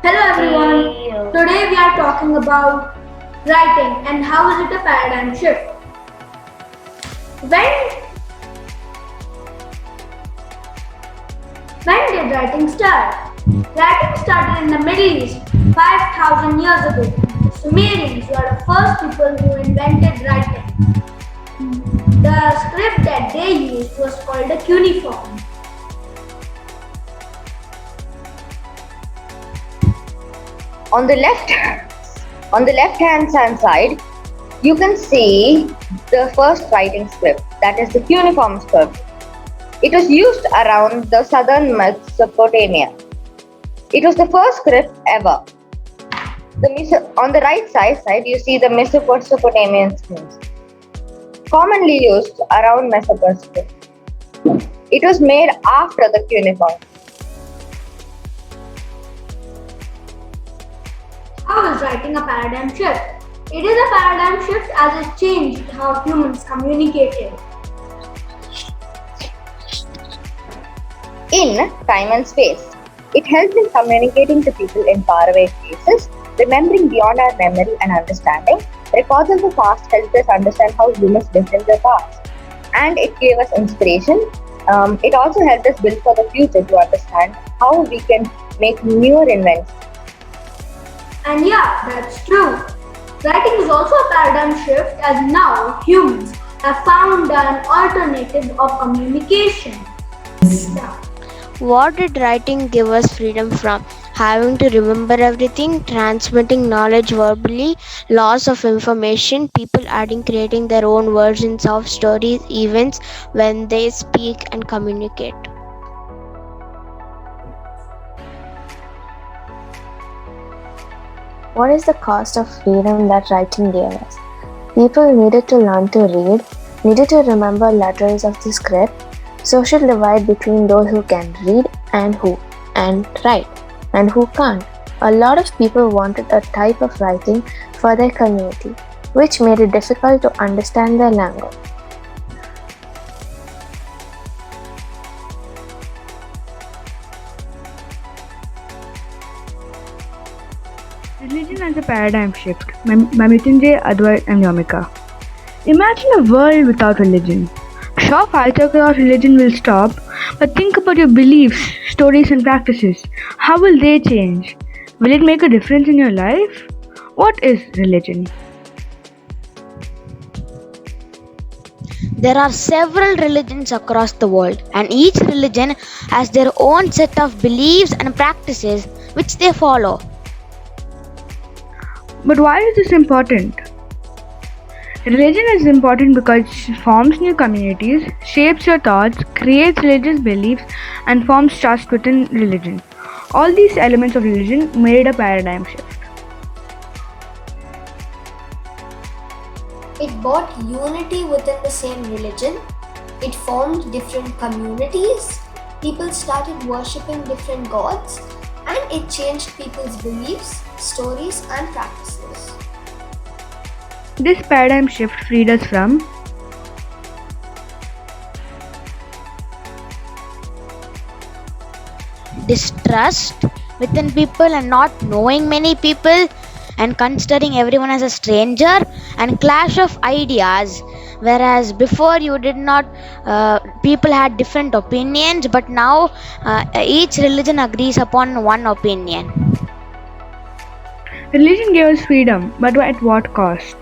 Hello everyone. Today we are talking about writing and how is it a paradigm shift. When when did writing start? Writing started in the Middle East 5,000 years ago. The Sumerians were the first people who invented writing. The script that they used was called a cuneiform. On the left hand side, you can see the first writing script, that is the cuneiform script. It was used around the southern Mesopotamia. It was the first script ever. On the right side, you see the Mesopotamian scripts, commonly used around Mesopotamia. It was made after the cuneiform. How is writing a paradigm shift? It is a paradigm shift as it changed how humans communicated. In time and space, it helps in communicating to people in faraway places, remembering beyond our memory and understanding. Records of the past helped us understand how humans lived in the past, and it gave us inspiration. It also helped us build for the future to understand how we can make newer inventions. And yeah, that's true. Writing is also a paradigm shift as now humans have found an alternative of communication. Yeah. What did writing give us freedom from? Having to remember everything, transmitting knowledge verbally, loss of information, people adding, creating their own versions of stories, events when they speak and communicate. What is the cost of freedom that writing gave us? People needed to learn to read, needed to remember letters of the script, social divide between those who can read and write and who can't. A lot of people wanted a type of writing for their community, which made it difficult to understand their language. Religion as a paradigm shift by Mrityunjay, Advait and Yomika. Imagine a world without religion. Sure, fights across religion will stop, but think about your beliefs, stories and practices. How will they change? Will it make a difference in your life? What is religion? There are several religions across the world, and each religion has their own set of beliefs and practices which they follow. But why is this important? Religion is important because it forms new communities, shapes your thoughts, creates religious beliefs, and forms trust within religion. All these elements of religion made a paradigm shift. It brought unity within the same religion. It formed different communities. People started worshipping different gods, and it changed people's beliefs, stories, and practices. This paradigm shift freed us from distrust within people and not knowing many people and considering everyone as a stranger and clash of ideas, whereas before you did not people had different opinions, but now each religion agrees upon one opinion. religion gave us freedom, but at what cost?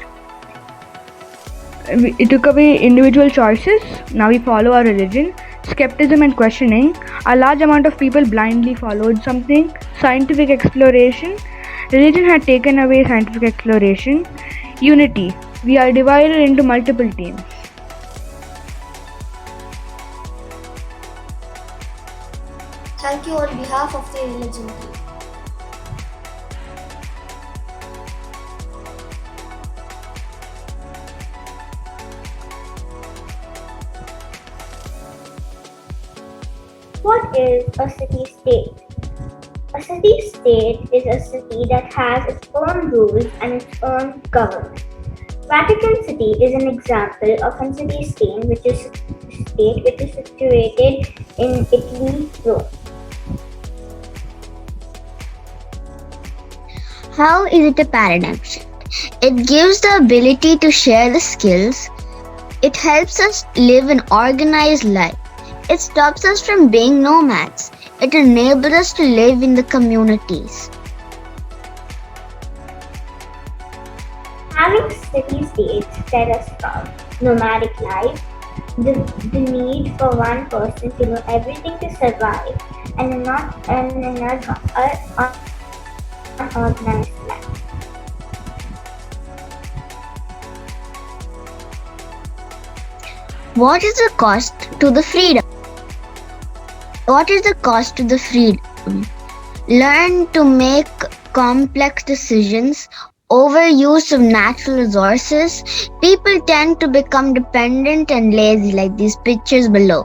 It took away individual choices. Now we follow our religion. Skepticism and questioning. A large amount of people blindly followed something. Scientific exploration. Religion had taken away scientific exploration. Unity. We are divided into multiple teams. Thank you on behalf of the religion team. What is a city-state? A city-state is a city that has its own rules and its own government. Vatican City is an example of a city-state which is situated in Italy, Rome. How is it a paradigm shift? It gives the ability to share the skills. It helps us live an organized life. It stops us from being nomads. It enables us to live in the communities. Having city-states set us from nomadic life, the need for one person to know everything to survive, and not an unorganized life. What is the cost to the freedom? What is the cost to the freedom? Learn to make complex decisions, overuse of natural resources. People tend to become dependent and lazy, like these pictures below.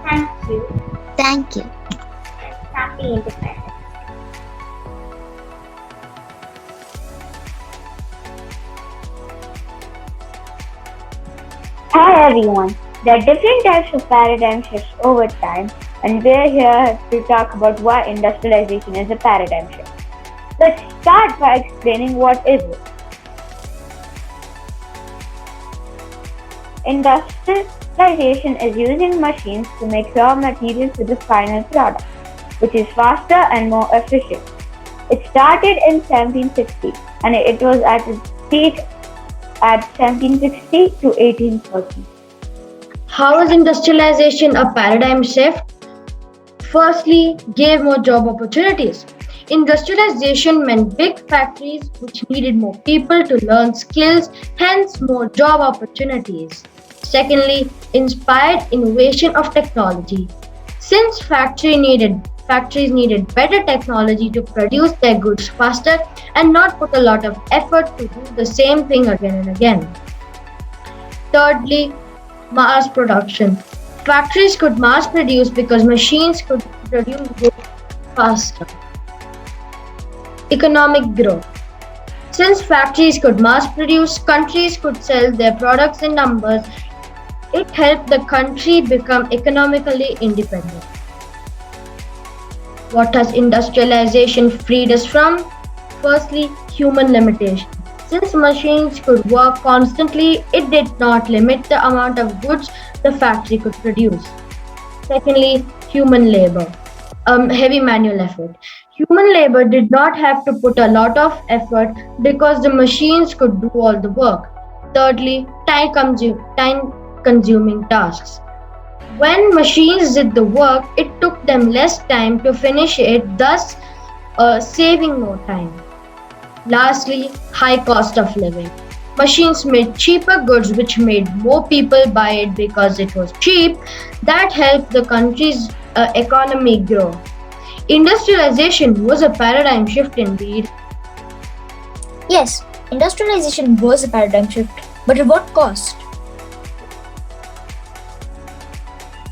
Thank you. Thank you. Happy independence. Hi everyone. There are different types of paradigm shifts over time, and we're here to talk about why industrialization is a paradigm shift. Let's start by explaining what is it. Industrialization is using machines to make raw materials to the final product, which is faster and more efficient. It started in 1760 and it was at its peak at 1760 to 1830. How is industrialization a paradigm shift? Firstly, gave more job opportunities. Industrialization meant big factories which needed more people to learn skills, hence more job opportunities. Secondly, inspired innovation of technology. Since factories needed better technology to produce their goods faster and not put a lot of effort to do the same thing again and again. Thirdly, mass production. Factories could mass produce because machines could produce goods faster. Economic growth. Since factories could mass produce, countries could sell their products in numbers. It helped the country become economically independent. What has industrialization freed us from? Firstly, human limitation. Since machines could work constantly, it did not limit the amount of goods the factory could produce. Secondly, human labor, heavy manual effort. Human labor did not have to put a lot of effort because the machines could do all the work. Thirdly, time consuming tasks. When machines did the work, it took them less time to finish it, thus saving more time. Lastly, high cost of living. Machines made cheaper goods which made more people buy it because it was cheap. That helped the country's economy grow. Industrialization was a paradigm shift indeed. Yes, industrialization was a paradigm shift, but at what cost?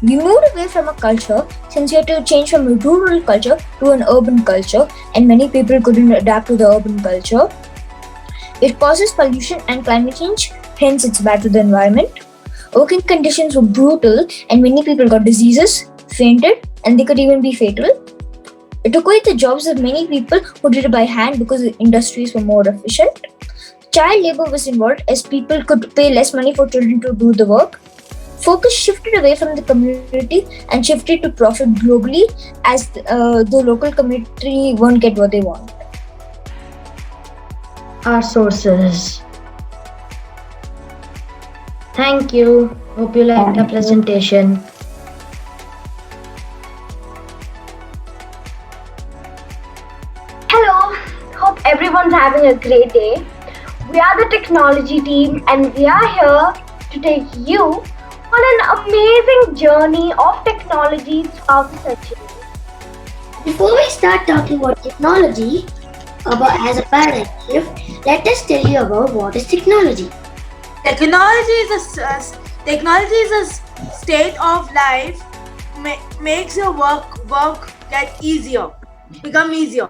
We moved away from a culture since we had to change from a rural culture to an urban culture, and many people couldn't adapt to the urban culture. It causes pollution and climate change, hence it's bad to the environment. Working conditions were brutal and many people got diseases, fainted, and they could even be fatal. It took away the jobs of many people who did it by hand because the industries were more efficient. Child labor was involved as people could pay less money for children to do the work. Focus shifted away from the community and shifted to profit globally as the local community won't get what they want. Our sources. Thank you. Hope you liked the presentation. Hello, hope everyone's having a great day. We are the technology team and we are here to take you on an amazing journey of technology throughout the century. Before we start talking about technology as a paradigm shift, let us tell you about what is technology. Technology is a state of life makes your work become easier.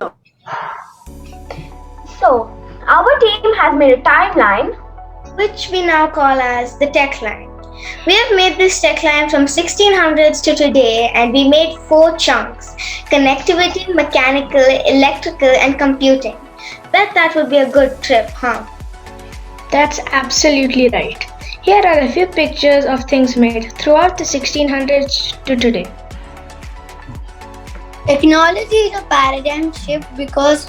So, our team has made a timeline which we now call as the tech line. We have made this tech line from 1600s to today, and we made 4 chunks: connectivity, mechanical, electrical, and computing. Bet that would be a good trip, huh? That's absolutely right. Here are a few pictures of things made throughout the 1600s to today. Technology is a paradigm shift because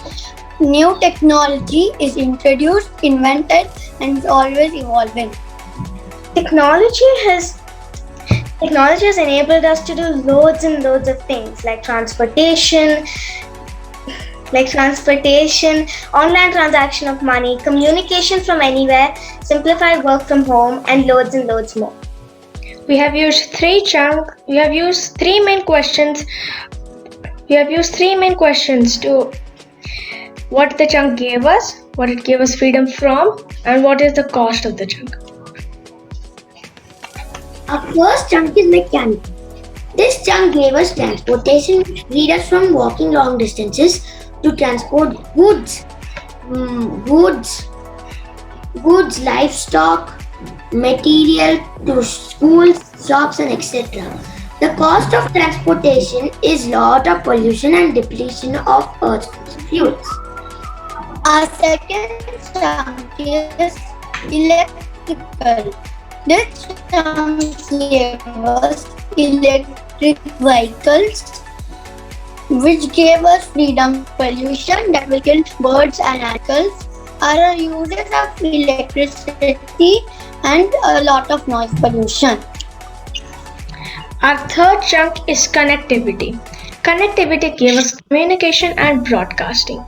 new technology is introduced, invented, and is always evolving. Technology has enabled us to do loads and loads of things like transportation, online transaction of money, communication from anywhere, simplified work from home, and loads more. We have used three main questions. We have used three main questions to what the chunk gave us, what it gave us freedom from, and what is the cost of the chunk. Our first chunk is mechanical. This chunk gave us transportation, which freed us from walking long distances to transport goods, livestock, material to schools, shops, and etc. The cost of transportation is lot of pollution and depletion of Earth's fuels. Our second chunk is electrical. This chunk gave us electric vehicles, which gave us freedom from pollution that will kill birds and animals. Our uses of electricity and a lot of noise pollution. Our third chunk is connectivity. Connectivity gave us communication and broadcasting.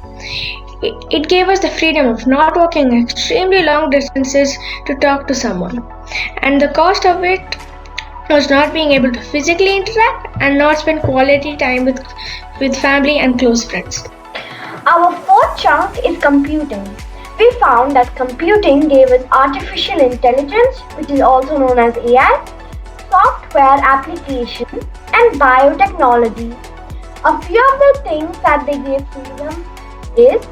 It gave us the freedom of not walking extremely long distances to talk to someone. And the cost of it was not being able to physically interact and not spend quality time with family and close friends. Our fourth chunk is computing. We found that computing gave us artificial intelligence, which is also known as AI, software application, and biotechnology. A few of the things that they gave freedom is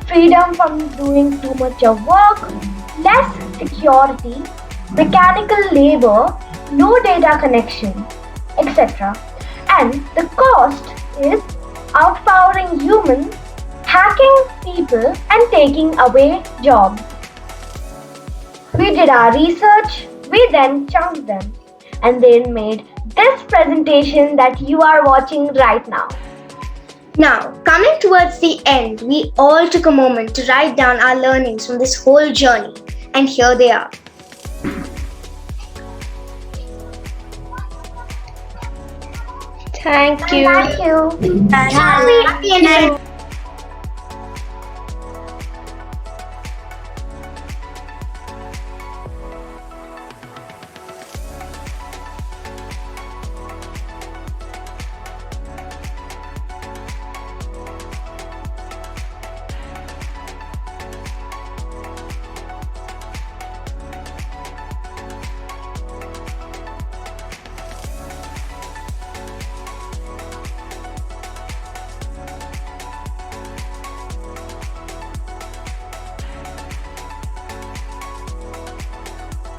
freedom from doing too much of work, less security, mechanical labor, no data connection, etc. And the cost is outpowering humans, hacking people, and taking away jobs. We did our research, we then chunked them, and then made this presentation that you are watching right now. Now, coming towards the end, we all took a moment to write down our learnings from this whole journey, and here they are. Thank you. Thank you. Happy ending.